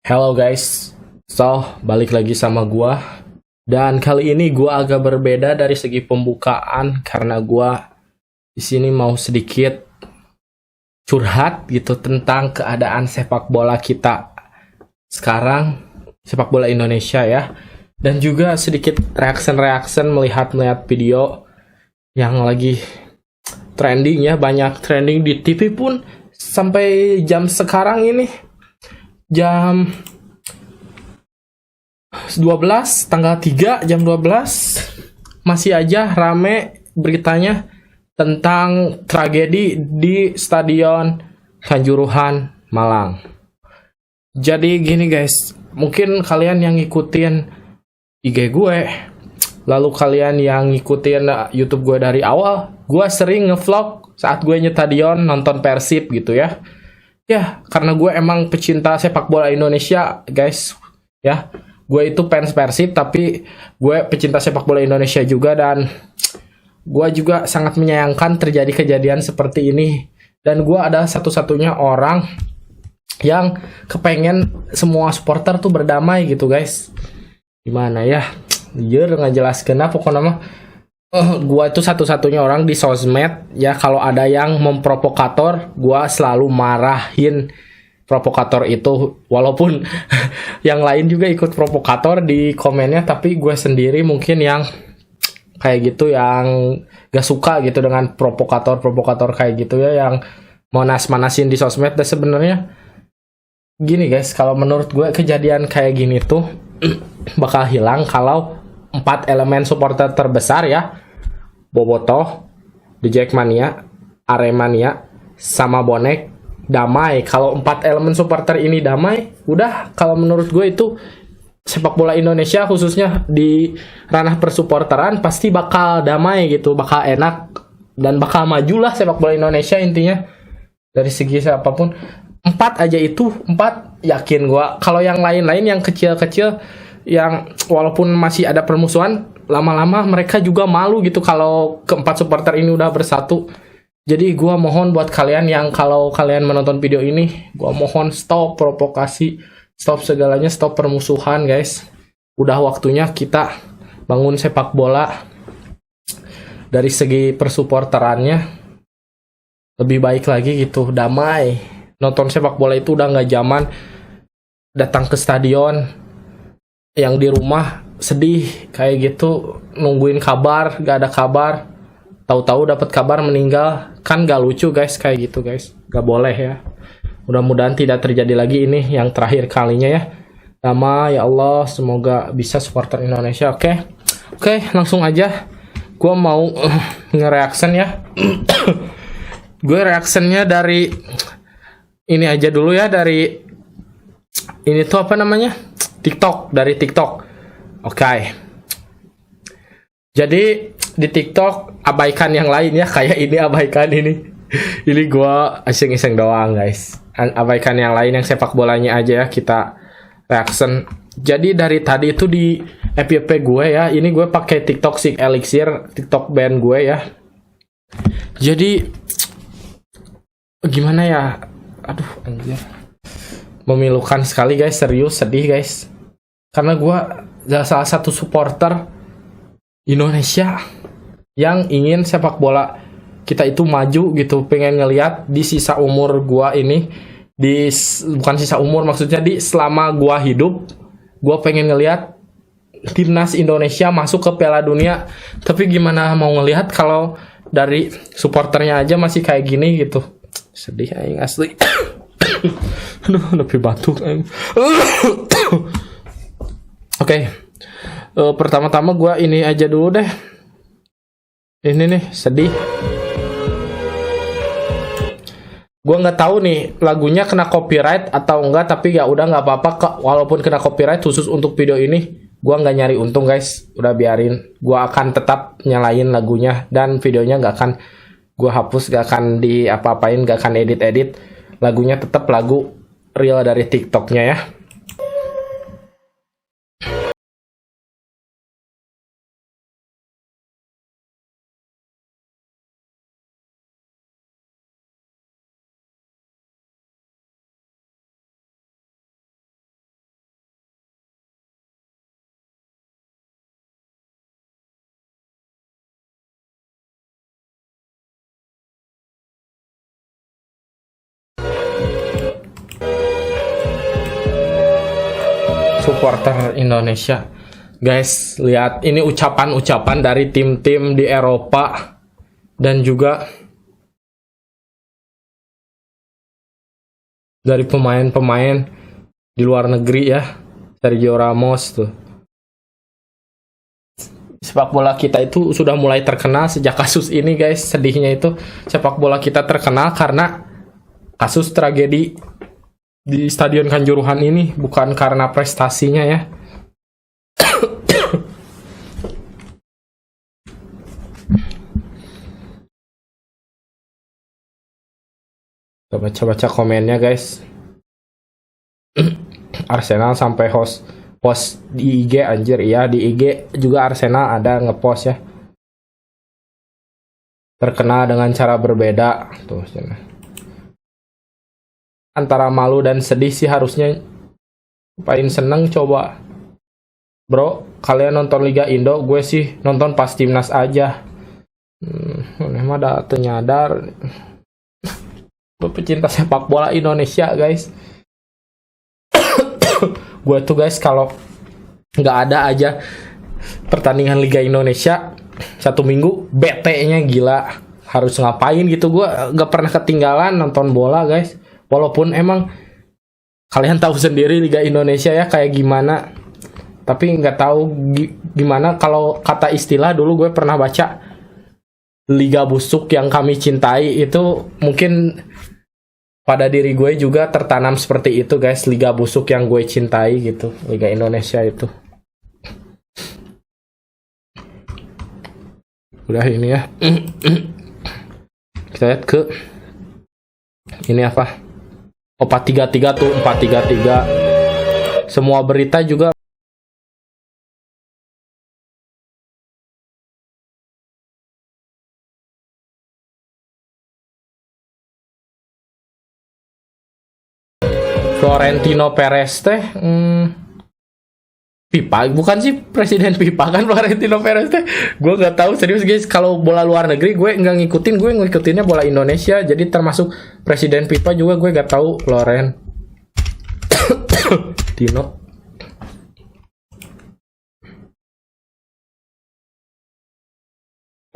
Hello guys, balik lagi sama gua. Dan kali ini gua agak berbeda dari segi pembukaan karena gua di sini mau sedikit curhat gitu tentang keadaan sepak bola kita sekarang, sepak bola Indonesia ya. Dan juga sedikit reaction melihat video yang lagi trending ya, banyak trending di TV pun sampai jam sekarang ini jam 12 tanggal 3 jam 12 masih aja rame beritanya tentang tragedi di Stadion Kanjuruhan Malang. Jadi gini guys, mungkin kalian yang ngikutin IG gue, lalu kalian yang ngikutin YouTube gue dari awal, gue sering ngevlog saat gue nyetadion nonton Persib gitu ya. Ya, karena gue emang pecinta sepak bola Indonesia, guys. Ya, gue itu fans Persib, tapi gue pecinta sepak bola Indonesia juga, dan gue juga sangat menyayangkan terjadi kejadian seperti ini. Dan gue ada satu-satunya orang yang kepengen semua supporter tuh berdamai gitu, guys. Gimana ya? Jujur nggak jelas kenapa pokoknya mah. Gua itu satu-satunya orang di sosmed ya, kalau ada yang memprovokator gua selalu marahin provokator itu, walaupun yang lain juga ikut provokator di komennya, tapi gue sendiri mungkin yang kayak gitu, yang gak suka gitu dengan provokator kayak gitu ya, yang manas-manasin di sosmed. Dan sebenarnya gini guys, kalau menurut gue kejadian kayak gini tuh bakal hilang kalau 4 elemen supporter terbesar ya, Bobotoh, The Jackmania, Aremania, sama Bonek damai. Kalau 4 elemen supporter ini damai, udah, kalau menurut gue itu sepak bola Indonesia khususnya di ranah persupporteran pasti bakal damai gitu, bakal enak dan bakal majulah sepak bola Indonesia intinya dari segi siapapun. 4 aja itu, 4 yakin gue. Kalau yang lain-lain yang kecil-kecil, yang walaupun masih ada permusuhan, lama-lama mereka juga malu gitu kalau keempat supporter ini udah bersatu. Jadi gue mohon buat kalian yang kalau kalian menonton video ini, gue mohon stop provokasi, stop segalanya, stop permusuhan guys. Udah waktunya kita bangun sepak bola dari segi persupporterannya lebih baik lagi gitu, damai. Nonton sepak bola itu udah nggak zaman datang ke stadion yang di rumah sedih kayak gitu, nungguin kabar gak ada kabar, tahu-tahu dapat kabar meninggal, kan gak lucu guys kayak gitu guys, gak boleh ya. Mudah-mudahan tidak terjadi lagi, ini yang terakhir kalinya ya. Nama ya Allah, semoga bisa supporter Indonesia. Oke, langsung aja gue mau nge-reaction ya. Gue reactionnya dari ini aja dulu ya, dari ini tuh apa namanya, dari TikTok. Oke. Jadi di TikTok abaikan yang lain ya, kayak ini abaikan ini. Ini gua iseng-iseng doang guys. Abaikan yang lain, yang sepak bolanya aja ya kita reaction. Jadi dari tadi itu di FYP gue ya, ini gue pakai TikTok Sig Elixir, TikTok band gue ya. Jadi gimana ya? Aduh anjir. Memilukan sekali guys, serius sedih guys. Karena gue salah satu supporter Indonesia yang ingin sepak bola kita itu maju gitu, pengen ngelihat di sisa umur gue ini, bukan sisa umur, maksudnya di selama gue hidup, gue pengen ngelihat timnas Indonesia masuk ke Piala Dunia. Tapi gimana mau ngelihat kalau dari supporternya aja masih kayak gini gitu, sedih aing asli. Aduh, lebih batuk. Oke, pertama-tama gue ini aja dulu deh. Ini nih sedih. Gue nggak tahu nih lagunya kena copyright atau enggak, tapi ya udah nggak apa-apa kok. Walaupun kena copyright khusus untuk video ini, gue nggak nyari untung guys. Udah biarin. Gue akan tetap nyalain lagunya, dan videonya nggak akan gue hapus, nggak akan di apa-apain, nggak akan edit. Lagunya tetap lagu real dari TikToknya ya. supporter Indonesia. Guys, lihat ini ucapan-ucapan dari tim-tim di Eropa dan juga dari pemain-pemain di luar negeri ya. Sergio Ramos tuh. Sepak bola kita itu sudah mulai terkenal sejak kasus ini, guys. Sedihnya itu sepak bola kita terkenal karena kasus tragedi di Stadion Kanjuruhan ini, bukan karena prestasinya ya. Baca-baca komennya, guys. Arsenal sampai post di IG, anjir. Iya, di IG juga Arsenal ada ngepost ya. Terkenal dengan cara berbeda. Tuh, sini. Antara malu dan sedih sih harusnya. Paling seneng coba. Bro, kalian nonton Liga Indo, gue sih nonton pas timnas aja. Mah ada ternyadar. Gue pecinta sepak bola Indonesia, guys. Gue tuh, guys, kalau nggak ada aja pertandingan Liga Indonesia satu minggu, BT-nya gila. Harus ngapain gitu, gue nggak pernah ketinggalan nonton bola, guys. Walaupun emang kalian tahu sendiri Liga Indonesia ya kayak gimana. Tapi nggak tahu gimana kalau kata istilah dulu gue pernah baca, Liga busuk yang kami cintai, itu mungkin pada diri gue juga tertanam seperti itu, guys. Liga busuk yang gue cintai gitu, Liga Indonesia itu. Udah ini ya. Kita lihat ke ini apa? 433 tuh, 433. Semua berita juga Florentino Perez teh FIFA, bukan sih presiden FIFA kan Florentino Perez teh. Gue nggak tahu, serius guys, kalau bola luar negeri gue nggak ngikutin, gue ngikutinnya bola Indonesia. Jadi termasuk presiden FIFA juga gue nggak tahu Tino.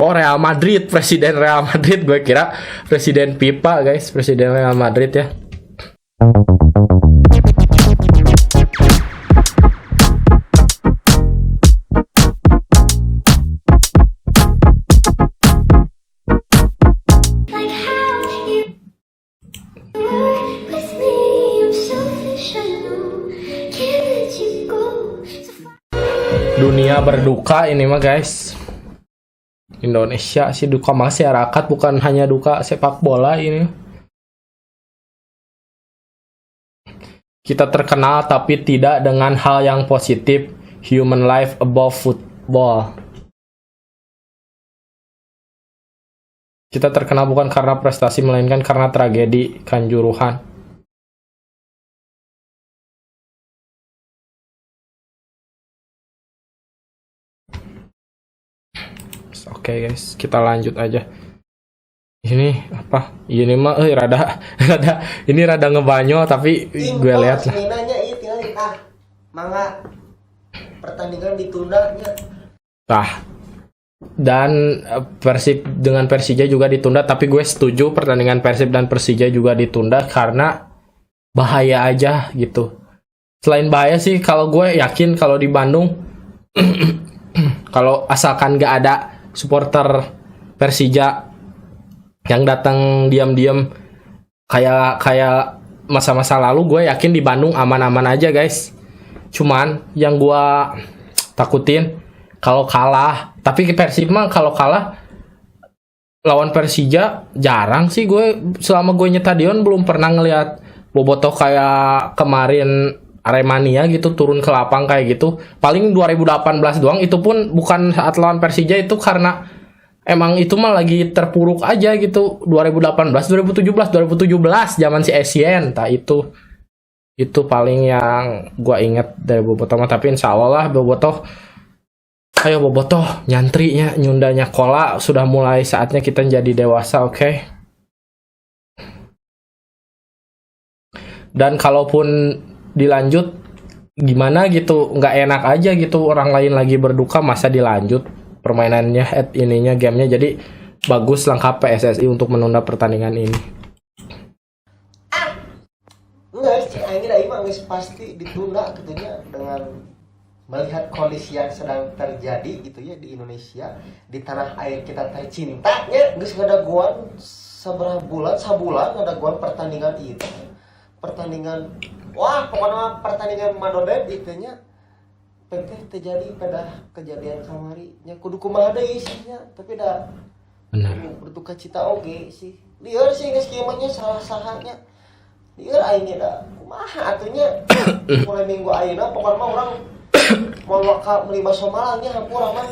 Oh, Real Madrid, presiden Real Madrid. Gue kira presiden FIFA, guys, presiden Real Madrid ya. Dunia berduka ini mah, guys. Indonesia sih duka masyarakat, bukan hanya duka sepak bola ini. Kita terkenal tapi tidak dengan hal yang positif. Human life above football. Kita terkenal bukan karena prestasi, melainkan karena tragedi Kanjuruhan. Oke, guys, kita lanjut aja. Ini apa? Ini mah ini rada ngebanyo, tapi gue lihat lah. Mangga pertandingan ditunda nya. Nah, dan Persib dengan Persija juga ditunda, tapi gue setuju pertandingan Persib dan Persija juga ditunda karena bahaya aja gitu. Selain bahaya sih, kalau gue yakin kalau di Bandung kalau asalkan gak ada supporter Persija yang datang diam-diam kayak masa-masa lalu, gue yakin di Bandung aman-aman aja, guys. Cuman yang gue takutin kalau kalah. Tapi Persib mah kalau kalah lawan Persija jarang sih. Gue selama gue nyetadion belum pernah ngelihat bobotoh kayak kemarin Aremania gitu turun ke lapang kayak gitu. Paling 2018 doang, itu pun bukan saat lawan Persija, itu karena emang itu mah lagi terpuruk aja gitu. 2018, 2017 zaman si Essien. Nah itu paling yang gua inget dari bobotoh. Tapi insya Allah lah bobotoh, ayo bobotoh nyantrinya nyundanya kola, sudah mulai saatnya kita jadi dewasa, oke? Dan kalaupun dilanjut gimana gitu, nggak enak aja gitu, orang lain lagi berduka masa dilanjut permainannya, ininya gamenya. Jadi bagus langkah PSSI untuk menunda pertandingan ini. Enggak, cek aing da imah geus pasti ditunda katanya dengan melihat kondisi yang sedang terjadi gitu ya di Indonesia, di tanah air kita tercintanya, geus ngadaguan sabulan ngadaguan pertandingan itu. Pertandingan wah pokoknya pertandingan Madodet itu nya terjadi pada kejadian kamari nya kudu kumaha deui sih nya, tapi da Benar. berduka cita oge sih. Lieur sih geus kieu mah nya salah-salahnya. Lieur aing da kumaha atunya mulai minggu ayeuna pokoknya mah urang mau beli bakso malangnya hampura mah.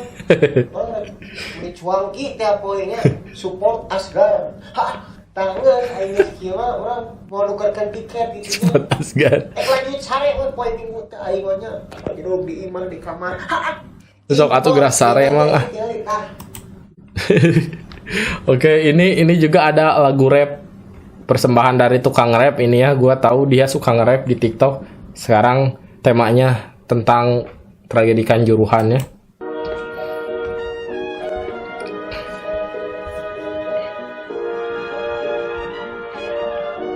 Orang beli cuangki tiap poenya support Asgar. Hah, tanggeus aing geus kieu mah urang mau nukarkeun tiket gitu. Asgar. Lanjut sare we poe minggu teh aing nya lagi duduk di imah di kamar. Sok atuh geura sare emang ah. Oke, ini juga ada lagu rap persembahan dari tukang rap ini ya. Gua tahu dia suka nge-rap di TikTok. Sekarang temanya tentang tragedi Kanjuruhan ya.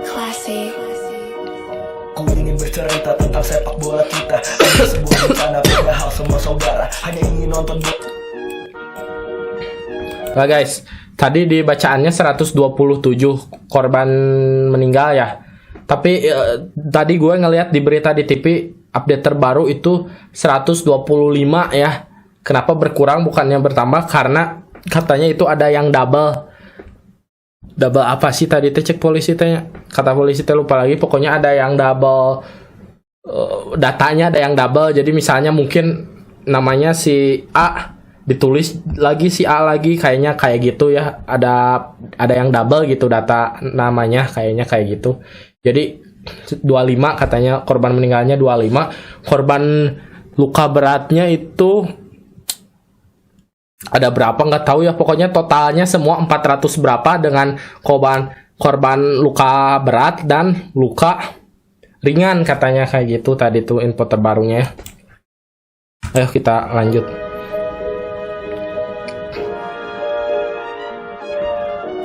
Classy. Ku ingin bercerita tentang sepak bola kita. Ada sebuah bencana padahal semua saudara hanya ingin nonton bola. Nah guys, tadi di bacaannya 127 korban meninggal ya. Tapi tadi gue ngelihat di berita di TV update terbaru itu 125 ya. Kenapa berkurang bukannya bertambah? Karena katanya itu ada yang double. Double apa sih tadi teh cek polisi teh? Kata polisi teh lupa lagi. Pokoknya ada yang double, datanya ada yang double. Jadi misalnya mungkin namanya si A ditulis lagi si A lagi, kayaknya kayak gitu ya. Ada yang double gitu data namanya, kayaknya kayak gitu. Jadi 25 katanya korban meninggalnya 25. Korban luka beratnya itu ada berapa nggak tahu ya. Pokoknya totalnya semua 400 berapa dengan korban luka berat dan luka ringan katanya kayak gitu. Tadi tuh info terbarunya. Ayo kita lanjut.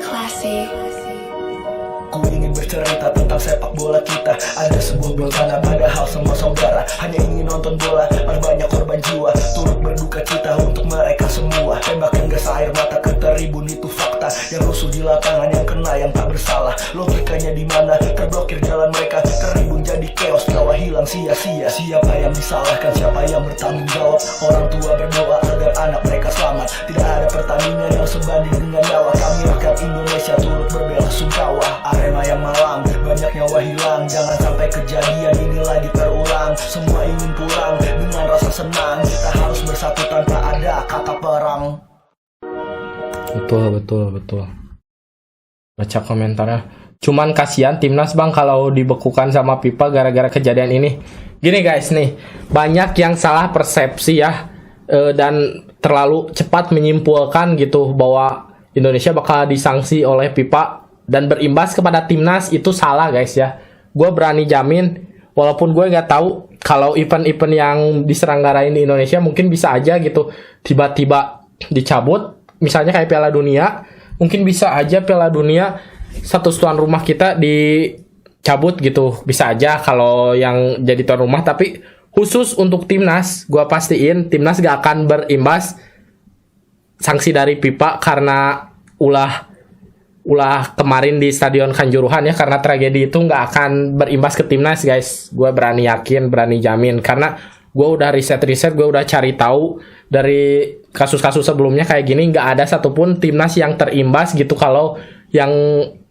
Classy. Ku ingin bercerita tentang sepak bola kita. Ada sebuah bencana padahal semua saudara hanya ingin nonton bola. Berbanyak korban jiwa, turut berduka cita untuk mereka semua. Tembakan gas air mata ke tribun itu fakta. Yang rusuh di lapangan yang kena yang tak bersalah. Logikanya di mana? Terblokir jalan mereka. Tribun jadi chaos, nyawa hilang sia-sia. Siapa yang disalahkan? Siapa yang bertanggung jawab? Orang tua berdoa agar anak mereka selamat. Tidak ada pertandingan yang sebanding dengan nyawa. Kami rakyat Indonesia turut berbela sungkawa. Arema yang malang, banyak nyawa hilang. Jangan sampai kejadian ini lagi terulang. Semua ingin pulang dengan rasa senang. Kita harus bersatu tanpa ada kata perang. Betul. Baca komentarnya. Cuman kasihan timnas bang kalau dibekukan sama FIFA gara-gara kejadian ini. Gini guys nih, banyak yang salah persepsi ya, dan terlalu cepat menyimpulkan gitu bahwa Indonesia bakal disanksi oleh FIFA dan berimbas kepada timnas. Itu salah guys ya. Gue berani jamin, walaupun gue nggak tahu kalau event-event yang diselenggarain di Indonesia mungkin bisa aja gitu tiba-tiba dicabut. Misalnya kayak Piala Dunia, mungkin bisa aja Piala Dunia status tuan rumah kita dicabut gitu. Bisa aja kalau yang jadi tuan rumah. Tapi khusus untuk timnas, gue pastiin timnas gak akan berimbas sanksi dari FIFA karena ulah kemarin di Stadion Kanjuruhan ya. Karena tragedi itu gak akan berimbas ke timnas guys. Gue berani yakin, berani jamin. Karena gue udah riset, gue udah cari tahu dari kasus-kasus sebelumnya kayak gini, nggak ada satupun timnas yang terimbas gitu kalau yang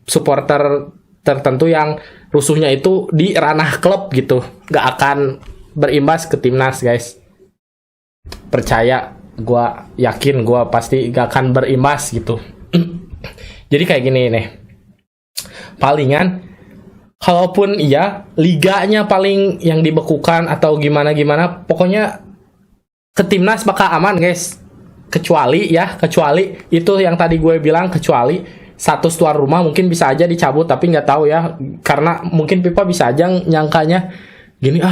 supporter tertentu yang rusuhnya itu di ranah klub gitu, nggak akan berimbas ke timnas guys. Percaya, gue yakin, gue pasti nggak akan berimbas gitu. Jadi kayak gini nih, palingan kalaupun iya liganya paling yang dibekukan atau gimana pokoknya ke timnas bakal aman guys, kecuali itu yang tadi gue bilang, kecuali status tuan rumah mungkin bisa aja dicabut. Tapi nggak tahu ya, karena mungkin FIFA bisa aja nyangkanya gini,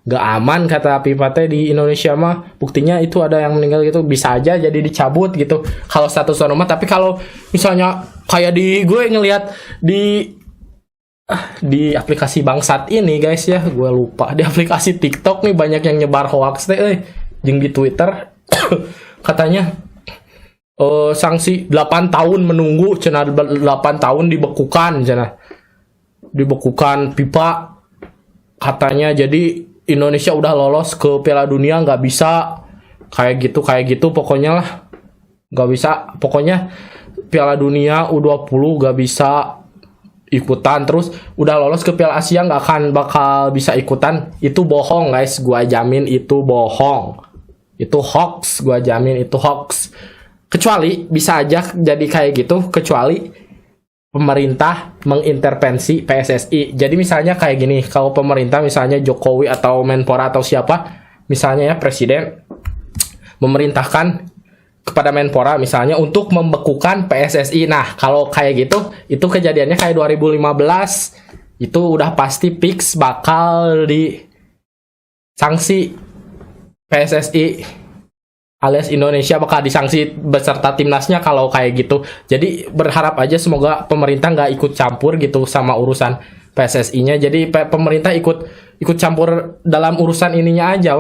nggak aman kata FIFA teh di Indonesia mah. Buktinya itu ada yang meninggal gitu, bisa aja jadi dicabut gitu kalau status tuan rumah. Tapi kalau misalnya kayak di gue ngelihat di aplikasi bangsat ini guys ya, gue lupa, di aplikasi TikTok nih banyak yang nyebar hoax teh jeung di Twitter katanya sanksi 8 tahun menunggu cenah, 8 tahun dibekukan cenah, dibekukan FIFA katanya. Jadi Indonesia udah lolos ke Piala Dunia nggak bisa kayak gitu pokoknya lah, nggak bisa pokoknya Piala Dunia U20 nggak bisa ikutan, terus udah lolos ke Piala Asia nggak akan bakal bisa ikutan. Itu bohong guys, gua jamin itu bohong, itu hoax, gua jamin itu hoax. Kecuali bisa aja jadi kayak gitu, kecuali pemerintah mengintervensi PSSI. Jadi misalnya kayak gini, kalau pemerintah misalnya Jokowi atau Menpora atau siapa, misalnya ya presiden memerintahkan kepada Menpora misalnya untuk membekukan PSSI. Nah, kalau kayak gitu, itu kejadiannya kayak 2015. Itu udah pasti fix bakal di sanksi PSSI alias Indonesia bakal disanksi beserta timnasnya kalau kayak gitu. Jadi berharap aja semoga pemerintah nggak ikut campur gitu sama urusan PSSI-nya. Jadi pemerintah ikut campur dalam urusan ininya aja,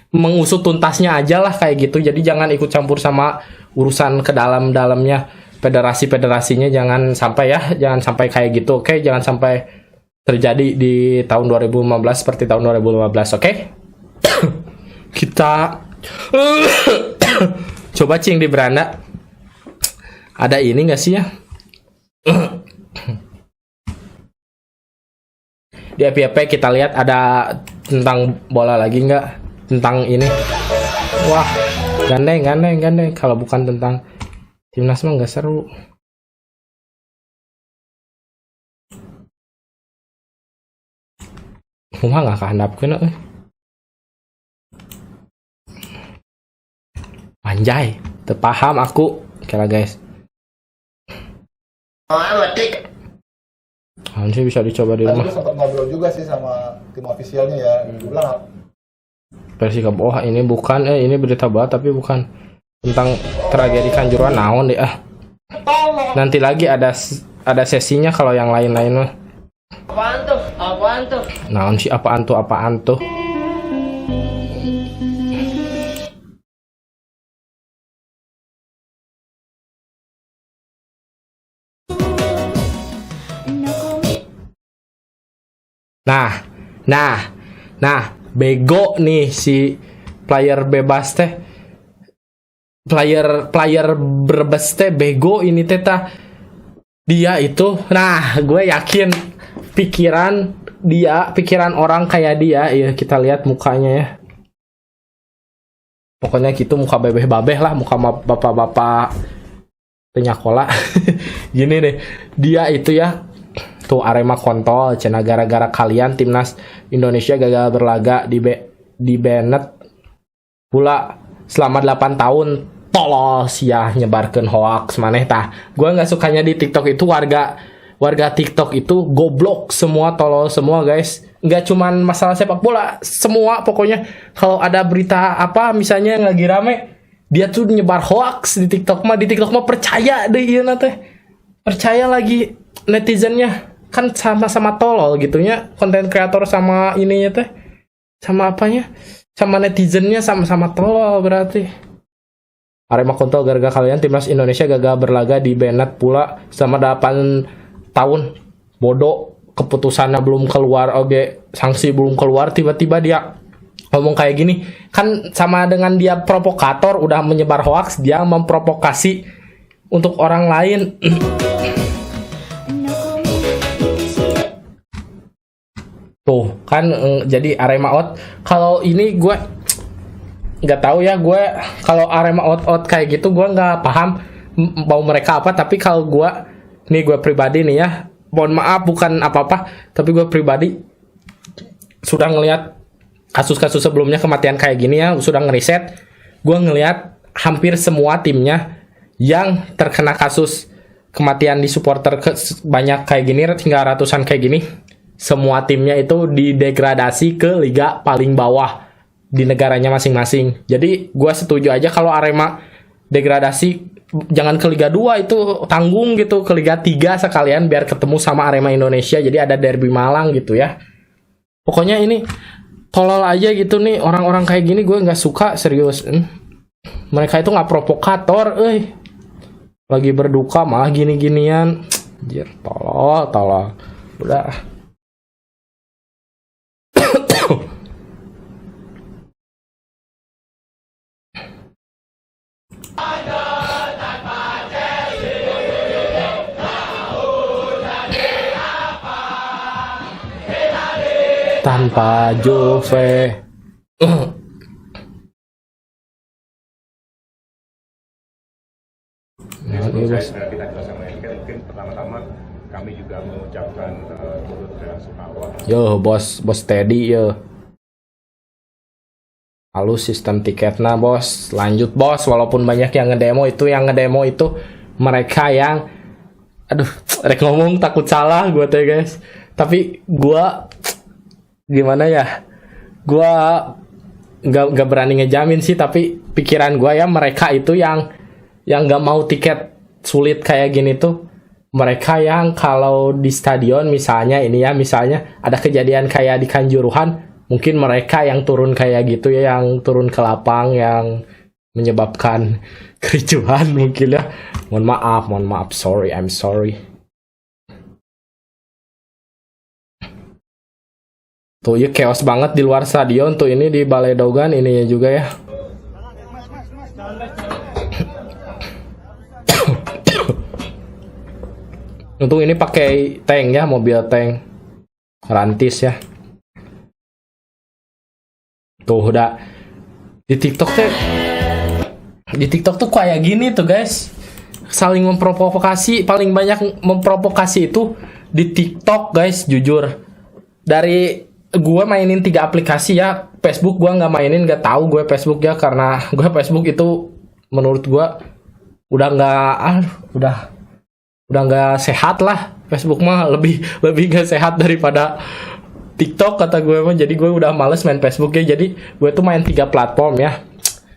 mengusut tuntasnya aja lah kayak gitu. Jadi jangan ikut campur sama urusan ke dalam-dalamnya federasi-federasinya, jangan sampai kayak gitu. Oke, jangan sampai terjadi di tahun 2015 seperti tahun 2015, oke? Kita coba cing di beranda. Ada ini nggak sih ya? Di FYP kita lihat ada tentang bola lagi nggak? Tentang ini. Wah, gandeng. Kalau bukan tentang timnas mah nggak seru. Mah nggak kehandapkeun euy. Anjay, terpaham aku. Kira guys. Anjay bisa dicoba di rumah. Tadi sempat ngobrol juga sih sama tim ofisialnya ya. Dia bilang Persikab, oh ini bukan, ini berita bola tapi bukan tentang tragedi Kanjuruhan. Naon deh Nanti lagi ada sesinya kalau yang lain-lain mah. Apaan tuh? Naon sih apaan tuh? Nah, bego nih si player bebas teh. Player bebas teh bego ini teh tah. Dia itu, nah gue yakin pikiran orang kayak dia, ya kita lihat mukanya ya. Pokoknya gitu muka bebeh-babeh lah, muka bapak-bapak penyakola. Gini deh, dia itu ya. Tuh Arema kontol cenah gara-gara kalian timnas Indonesia gagal berlaga di Bennett pula selama 8 tahun tolol sia nyebarkeun hoax maneh tah. Gua enggak sukanya di TikTok itu warga TikTok itu goblok semua, tolol semua guys. Enggak cuman masalah sepak bola, semua pokoknya kalau ada berita apa misalnya yang lagi rame, dia tuh nyebar hoax di TikTok mah percaya deh ieu teh. Percaya lagi netizennya. Kan sama-sama tolol gitunya, konten kreator sama ininya teh sama apanya, sama netizennya sama-sama tolol berarti. Arema kontol gara-gara kalian timnas Indonesia gagal berlaga di Bennett pula selama 8 tahun. Bodoh, keputusannya belum keluar, sanksi belum keluar, tiba-tiba dia ngomong kayak gini. Kan sama dengan dia provokator, udah menyebar hoax, dia memprovokasi untuk orang lain. Tuh kan jadi Arema out. Kalau ini gue nggak tahu ya, gue kalau Arema out kayak gitu gue nggak paham mau mereka apa. Tapi kalau gue pribadi nih ya, mohon maaf bukan apa-apa, tapi gue pribadi sudah ngelihat kasus-kasus sebelumnya kematian kayak gini ya, sudah ngeriset. Gue ngelihat hampir semua timnya yang terkena kasus kematian di supporter banyak kayak gini, hingga ratusan kayak gini, semua timnya itu didegradasi ke liga paling bawah di negaranya masing-masing. Jadi gue setuju aja kalau Arema degradasi, jangan ke Liga 2, itu tanggung gitu, ke Liga 3 sekalian biar ketemu sama Arema Indonesia, jadi ada derby Malang gitu ya. Pokoknya ini tolol aja gitu nih orang-orang kayak gini, gue nggak suka serius. Mereka itu nggak provokator, lagi berduka malah gini-ginian. Anjir, tolol. Udah. Tanpa Juve. Kita jelaskan lagi kan, mungkin pertama-tama kami juga mengucapkan turut belasungkawa. Yo bos Teddy yo. Halus sistem tiketnya bos. Lanjut bos, walaupun banyak yang ngedemo itu mereka yang rek ngomong takut salah gue teh guys. Tapi gue gimana ya? Gue nggak berani ngejamin sih, tapi pikiran gue ya mereka itu yang nggak mau tiket sulit kayak gini tuh, mereka yang kalau di stadion misalnya ada kejadian kayak di Kanjuruhan, mungkin mereka yang turun kayak gitu ya, yang turun ke lapang yang menyebabkan kericuhan mungkin ya. Mohon maaf, I'm sorry. Tuh ya chaos banget di luar stadion tuh, ini di Balai Dogan ininya juga ya. Untung ini pakai tank ya, mobil tank rantis ya. Tuh udah di TikTok tuh kayak gini tuh guys, saling memprovokasi. Paling banyak memprovokasi itu di TikTok guys, jujur. Dari gue mainin 3 aplikasi ya, Facebook gue nggak mainin, nggak tahu gue Facebook ya, karena gue Facebook itu menurut gue udah nggak sehat lah. Facebook mah lebih nggak sehat daripada TikTok kata gue mah. Jadi gue udah males main Facebook ya. Jadi gue tuh main 3 platform ya.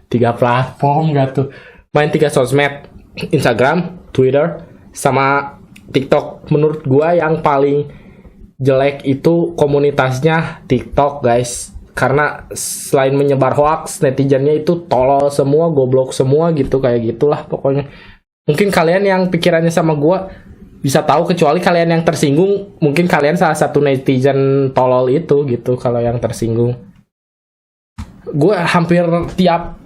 3 platform gak tuh, main 3 sosmed: Instagram, Twitter, sama TikTok. Menurut gue yang paling jelek itu komunitasnya TikTok guys, karena selain menyebar hoax, netizennya itu tolol semua, goblok semua gitu, kayak gitulah pokoknya. Mungkin kalian yang pikirannya sama gue bisa tahu, kecuali kalian yang tersinggung, mungkin kalian salah satu netizen tolol itu gitu. Kalau yang tersinggung, gue hampir tiap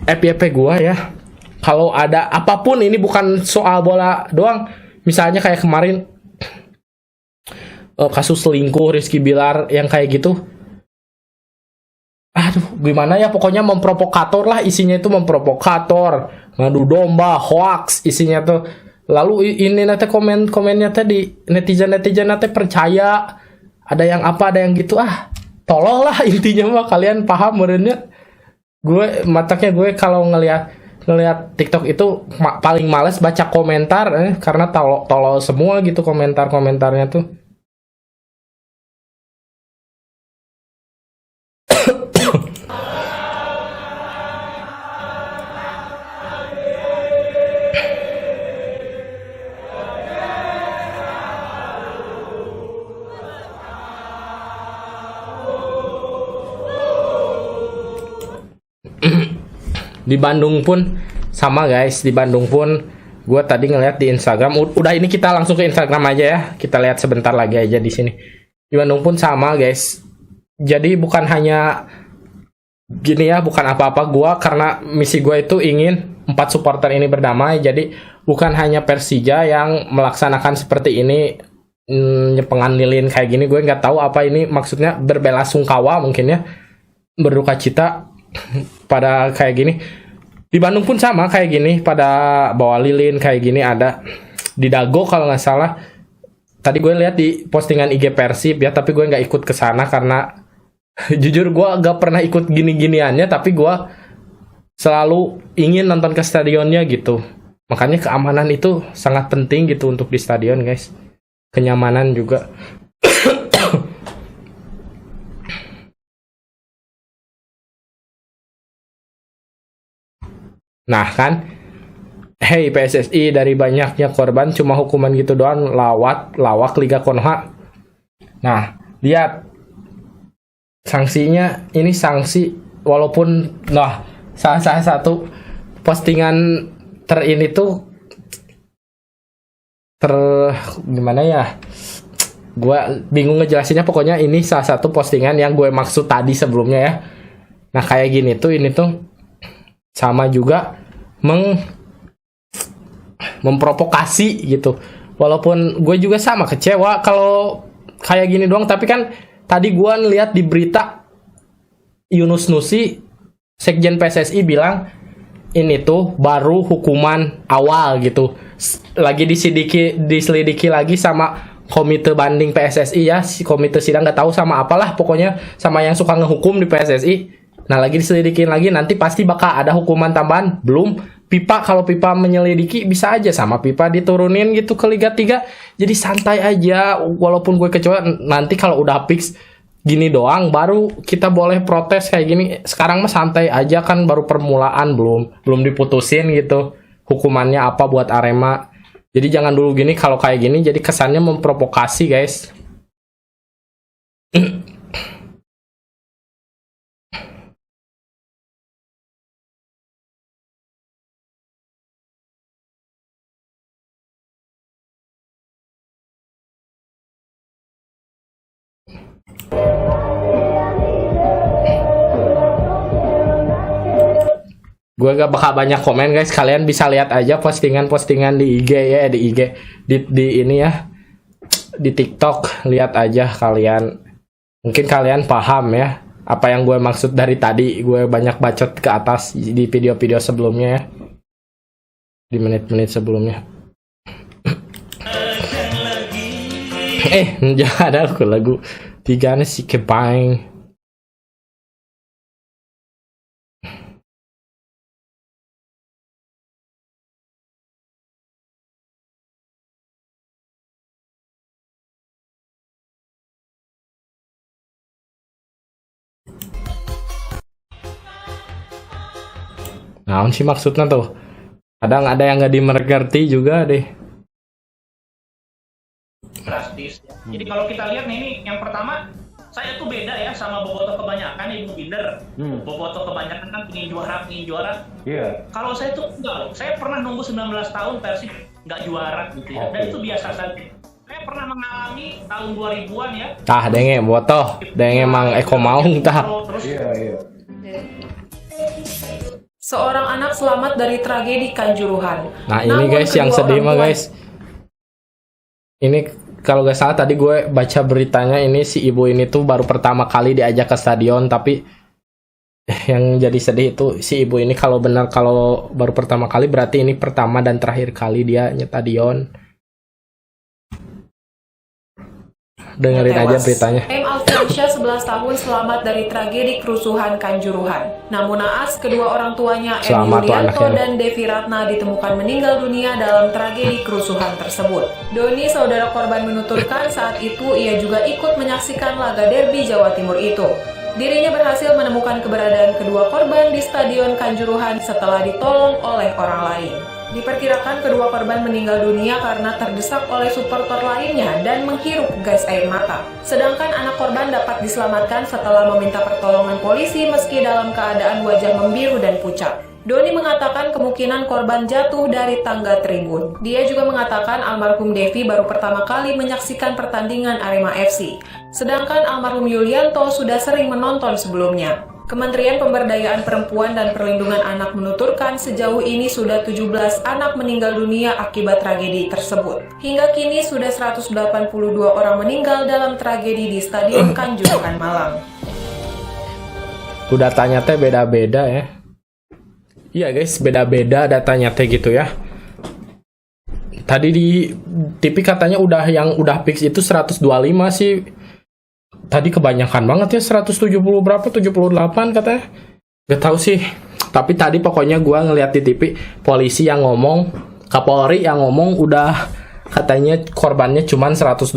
FYP gue ya, kalau ada apapun, ini bukan soal bola doang, misalnya kayak kemarin kasus selingkuh Rizky Bilar yang kayak gitu, gimana ya, pokoknya memprovokator lah, isinya itu memprovokator, ngadu domba, hoax isinya tuh. Lalu ini nanti komennya tadi netizen nanti percaya ada yang apa, ada yang gitu, tolol lah intinya mah. Kalian paham merenya? Mataknya gue kalau ngelihat TikTok itu paling males baca komentar, karena tolol semua gitu komentarnya tuh. Di Bandung pun sama guys, di Bandung pun gue tadi ngeliat di Instagram. Udah, ini kita langsung ke Instagram aja ya, kita lihat sebentar lagi aja di sini. Di Bandung pun sama guys. Jadi bukan hanya gini ya, bukan apa-apa gue, karena misi gue itu ingin 4 supporter ini berdamai. Jadi bukan hanya Persija yang melaksanakan seperti ini, nyepengan lilin kayak gini. Gue nggak tahu apa ini maksudnya, berbelasungkawa mungkin ya, berduka cita pada kayak gini. Di Bandung pun sama kayak gini, pada bawa lilin kayak gini. Ada di Dago kalau nggak salah. Tadi gue lihat di postingan IG Persib ya, tapi gue nggak ikut ke sana karena jujur gue nggak pernah ikut gini-giniannya, tapi gue selalu ingin nonton ke stadionnya gitu. Makanya keamanan itu sangat penting gitu untuk di stadion guys, kenyamanan juga. Nah kan, hey PSSI, dari banyaknya korban cuma hukuman gitu doang, lawak Liga Konoha. Nah, lihat sanksinya, ini sanksi walaupun salah satu postingan ini tuh gimana ya? Gue bingung ngejelasinnya, pokoknya ini salah satu postingan yang gue maksud tadi sebelumnya ya. Nah, kayak gini tuh, ini tuh sama juga memprovokasi gitu. Walaupun gue juga sama kecewa kalau kayak gini doang, tapi kan tadi gue ngeliat di berita Yunus Nusi, Sekjen PSSI bilang ini tuh baru hukuman awal gitu. Lagi diselidiki lagi sama komite banding PSSI ya, si komite sidang nggak tahu sama apalah, pokoknya sama yang suka ngehukum di PSSI. Nah, lagi diselidikin lagi, nanti pasti bakal ada hukuman tambahan. Belum Pipa, kalau Pipa menyelidiki bisa aja sama Pipa diturunin gitu ke Liga 3. Jadi santai aja, walaupun gue kecewa, nanti kalau udah fix gini doang baru kita boleh protes kayak gini. Sekarang mah santai aja, kan baru permulaan, belum diputusin gitu hukumannya apa buat Arema. Jadi jangan dulu gini, kalau kayak gini jadi kesannya memprovokasi, guys. Gue gak bakal banyak komen, guys. Kalian bisa lihat aja postingan-postingan di IG ya, di IG, di ini ya, di TikTok. Lihat aja kalian. Mungkin kalian paham ya apa yang gue maksud dari tadi. Gue banyak bacot ke atas di video-video sebelumnya ya, di menit-menit sebelumnya. Jangan ada lagu 3 nih si kebaing. Nah, sih maksudnya tuh. Kadang ada yang nggak dimengerti juga deh. Drastis. Jadi kalau kita lihat nih, ini yang pertama, saya tuh beda ya sama Boboto kebanyakan, Ibu Binder. Boboto kebanyakan kan ingin juara. Iya. Kalau saya tuh enggak loh. Saya pernah nunggu 19 tahun Persib nggak juara gitu ya. Dan itu biasa saja. Saya pernah mengalami tahun 2000-an ya. Denge Boto, denge Mang Eko Maung tah. Iya. Seorang anak selamat dari tragedi Kanjuruhan. Nah, ini guys yang sedih mah, guys. Ini kalau gak salah tadi gue baca beritanya, ini si ibu ini tuh baru pertama kali diajak ke stadion, tapi yang jadi sedih itu si ibu ini kalau baru pertama kali berarti ini pertama dan terakhir kali dia nyetadion. Dengerin aja beritanya. M. Alfiansyah 11 tahun selamat dari tragedi kerusuhan Kanjuruhan. Namun naas kedua orang tuanya M. Yulianto dan Devi Ratna ditemukan meninggal dunia dalam tragedi kerusuhan tersebut. Doni, saudara korban, menuturkan saat itu ia juga ikut menyaksikan laga derby Jawa Timur itu. Dirinya berhasil menemukan keberadaan kedua korban di Stadion Kanjuruhan setelah ditolong oleh orang lain. Diperkirakan kedua korban meninggal dunia karena terdesak oleh supporter lainnya dan menghirup gas air mata. Sedangkan anak korban dapat diselamatkan setelah meminta pertolongan polisi meski dalam keadaan wajah membiru dan pucat. Doni mengatakan kemungkinan korban jatuh dari tangga tribun. Dia juga mengatakan almarhum Devi baru pertama kali menyaksikan pertandingan Arema FC. Sedangkan almarhum Yulianto sudah sering menonton sebelumnya. Kementerian Pemberdayaan Perempuan dan Perlindungan Anak menuturkan sejauh ini sudah 17 anak meninggal dunia akibat tragedi tersebut. Hingga kini sudah 182 orang meninggal dalam tragedi di Stadion Kanjuruhan Malang. Tuh datanya teh beda-beda ya. Iya guys, beda-beda datanya teh gitu ya. Tadi di TV katanya yang udah fix itu 125 sih. Tadi kebanyakan banget ya, 170 berapa, 78 katanya. Gak tahu sih. Tapi tadi pokoknya gue ngeliat di TV, polisi yang ngomong, Kapolri yang ngomong udah katanya korbannya cuma 125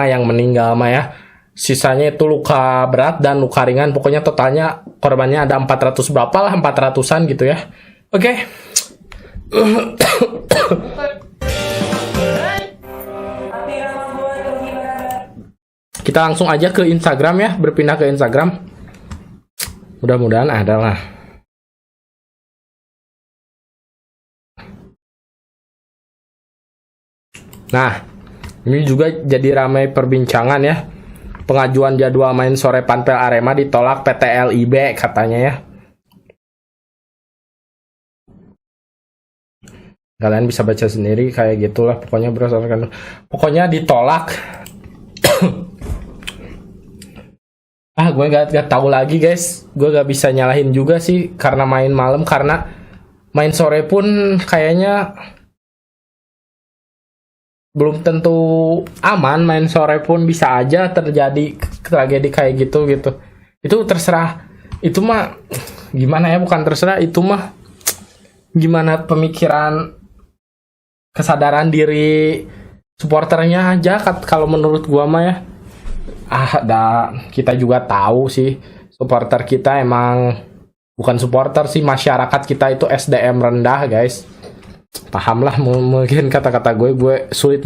yang meninggal mah ya. Sisanya itu luka berat dan luka ringan. Pokoknya totalnya korbannya ada 400 berapa lah, 400-an gitu ya. Oke. Kita langsung aja ke Instagram ya, berpindah ke Instagram. Mudah-mudahan ada lah. Nah, ini juga jadi ramai perbincangan ya. Pengajuan jadwal main sore Panpel Arema ditolak PT LIB katanya ya. Kalian bisa baca sendiri kayak gitulah, pokoknya berdasarkan, pokoknya ditolak. Gue gak tahu lagi guys, gue gak bisa nyalahin juga sih karena main malam, karena main sore pun kayaknya belum tentu aman. Main sore pun bisa aja terjadi tragedi kayak gitu. Itu terserah, itu mah gimana ya, bukan terserah, itu mah gimana pemikiran, kesadaran diri supporternya aja. Kalau menurut gua mah ya, kita juga tahu sih supporter kita emang bukan supporter sih, masyarakat kita itu SDM rendah guys. Paham lah mungkin kata-kata gue sulit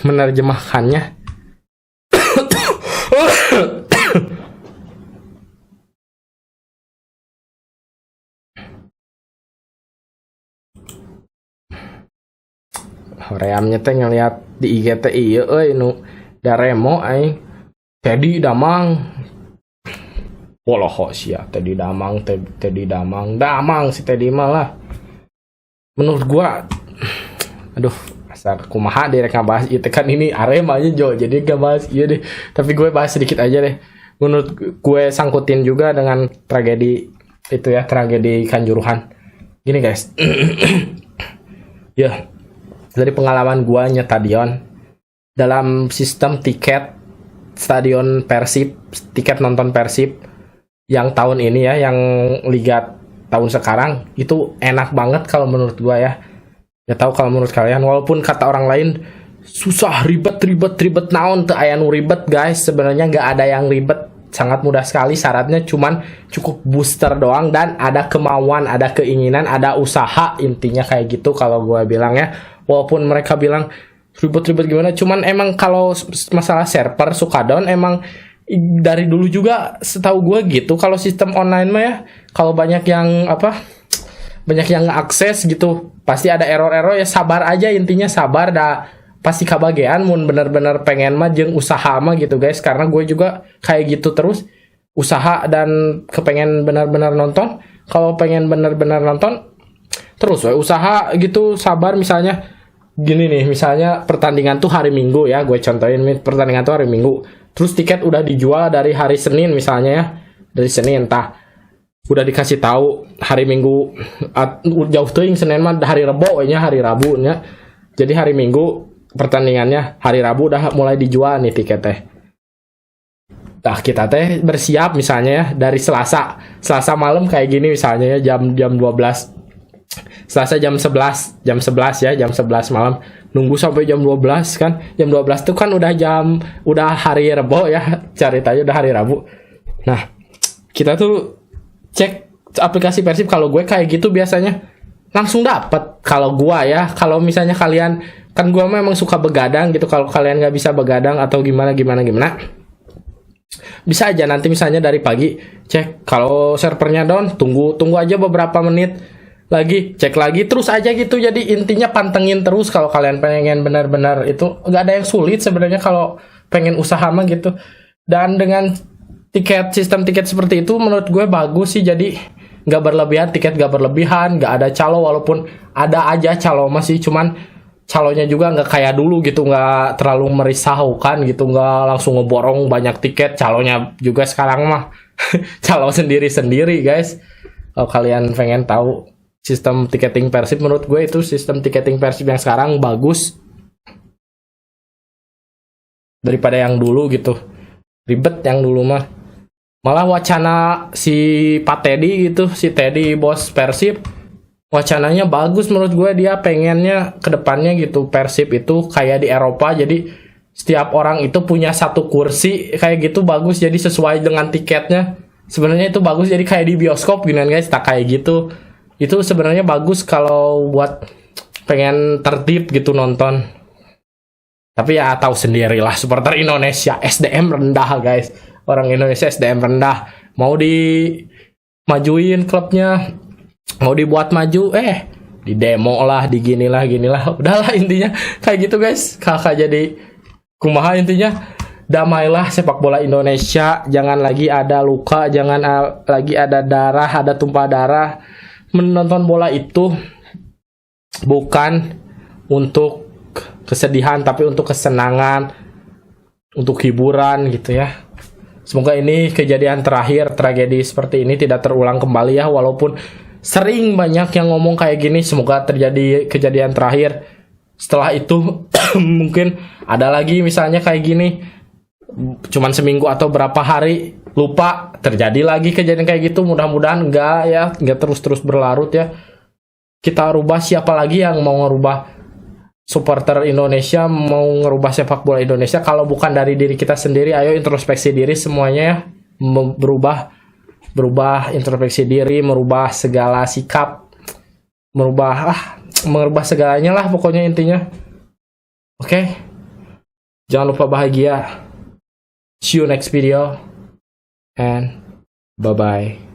menerjemahkannya. Horeamnya teh ngeliat di IGT iya nu daremo aing Teddy Damang Woloho sia Teddy Damang si Teddy malah. Menurut gua, aduh, asal kumaha direk ngabahas itu kan ini Arema aja Jo, jadi gak bahas iya deh. Tapi gue bahas sedikit aja deh. Menurut gue sangkutin juga dengan tragedi itu ya, tragedi Kanjuruhan. Gini guys, ya dari pengalaman gue nyetadion dalam sistem tiket stadion Persib, tiket nonton Persib yang tahun ini ya, yang Liga tahun sekarang itu enak banget kalau menurut gua ya. Gak tahu kalau menurut kalian, walaupun kata orang lain susah, ribet naon teu aya nu ribet guys. Sebenarnya nggak ada yang ribet, sangat mudah sekali. Syaratnya cuman cukup booster doang dan ada kemauan, ada keinginan, ada usaha, intinya kayak gitu kalau gua bilang ya. Walaupun mereka bilang ribet gimana, cuman emang kalau masalah server suka down emang dari dulu juga setahu gue gitu. Kalau sistem online mah ya, kalau banyak yang akses gitu pasti ada error ya, sabar aja, intinya sabar dah, pasti kabagean mun bener-bener pengen mah jeung usaha mah gitu guys. Karena gue juga kayak gitu terus, usaha dan kepengen benar-benar nonton. Kalau pengen benar-benar nonton terus usaha gitu, sabar. Misalnya gini nih, misalnya pertandingan tuh hari Minggu ya, gue contohin pertandingan tuh hari Minggu, terus tiket udah dijual dari hari Senin misalnya ya, dari Senin entah udah dikasih tahu hari Minggu, jauh tuh yang Senin mah hari Rebo nya, hari Rabu nya, jadi hari Minggu pertandingannya, hari Rabu udah mulai dijual nih tiket teh. Nah kita teh bersiap misalnya ya dari Selasa malam kayak gini misalnya ya, jam 12, Selasa jam 11 malam, nunggu sampai jam 12 kan. Jam 12 tuh kan udah hari Rebo ya, ceritanya udah hari Rabu. Nah, kita tuh cek aplikasi Persib. Kalau gue kayak gitu biasanya langsung dapat. Kalau gua ya, kalau misalnya kalian, kan gua memang suka begadang gitu. Kalau kalian nggak bisa begadang atau gimana, bisa aja nanti misalnya dari pagi cek, kalau servernya down, tunggu aja beberapa menit lagi, cek lagi, terus aja gitu. Jadi intinya pantengin terus kalau kalian pengen benar-benar itu. Nggak ada yang sulit sebenarnya kalau pengen usaha mah gitu. Dan dengan sistem tiket seperti itu menurut gue bagus sih. Jadi nggak berlebihan, tiket nggak berlebihan, nggak ada calo, walaupun ada aja calo masih, cuman calonya juga nggak kayak dulu gitu, nggak terlalu merisaukan gitu, nggak langsung ngeborong banyak tiket. Calonya juga sekarang mah calo sendiri guys. Kalau kalian pengen tahu sistem tiketing Persib, menurut gue itu sistem tiketing Persib yang sekarang bagus daripada yang dulu gitu. Ribet yang dulu mah. Malah wacana si Pak Teddy gitu, si Teddy bos Persib, wacananya bagus menurut gue. Dia pengennya ke depannya gitu Persib itu kayak di Eropa, jadi setiap orang itu punya satu kursi kayak gitu, bagus. Jadi sesuai dengan tiketnya. Sebenarnya itu bagus, jadi kayak di bioskop gini guys, tak kayak gitu. Itu sebenarnya bagus kalau buat pengen tertib gitu nonton. Tapi ya tahu sendirilah supporter Indonesia SDM rendah guys. Orang Indonesia SDM rendah. Mau dimajuin klubnya, mau dibuat maju, di demo lah, ginilah. Udahlah intinya kayak gitu guys. Kakak jadi kumaha intinya. Damailah sepak bola Indonesia. Jangan lagi ada luka, jangan lagi ada darah, ada tumpah darah. Menonton bola itu bukan untuk kesedihan, tapi untuk kesenangan, untuk hiburan gitu ya. Semoga ini kejadian terakhir, tragedi seperti ini tidak terulang kembali ya. Walaupun sering banyak yang ngomong kayak gini, semoga terjadi kejadian terakhir. Setelah itu mungkin ada lagi misalnya kayak gini, cuman seminggu atau berapa hari, lupa, terjadi lagi kejadian kayak gitu. Mudah-mudahan enggak terus berlarut ya. Kita rubah, siapa lagi yang mau ngerubah supporter Indonesia, mau ngerubah sepak bola Indonesia kalau bukan dari diri kita sendiri. Ayo introspeksi diri semuanya ya. Berubah introspeksi diri, merubah segala sikap, merubah segalanya lah pokoknya intinya. Oke. Jangan lupa bahagia. See you next video and bye bye.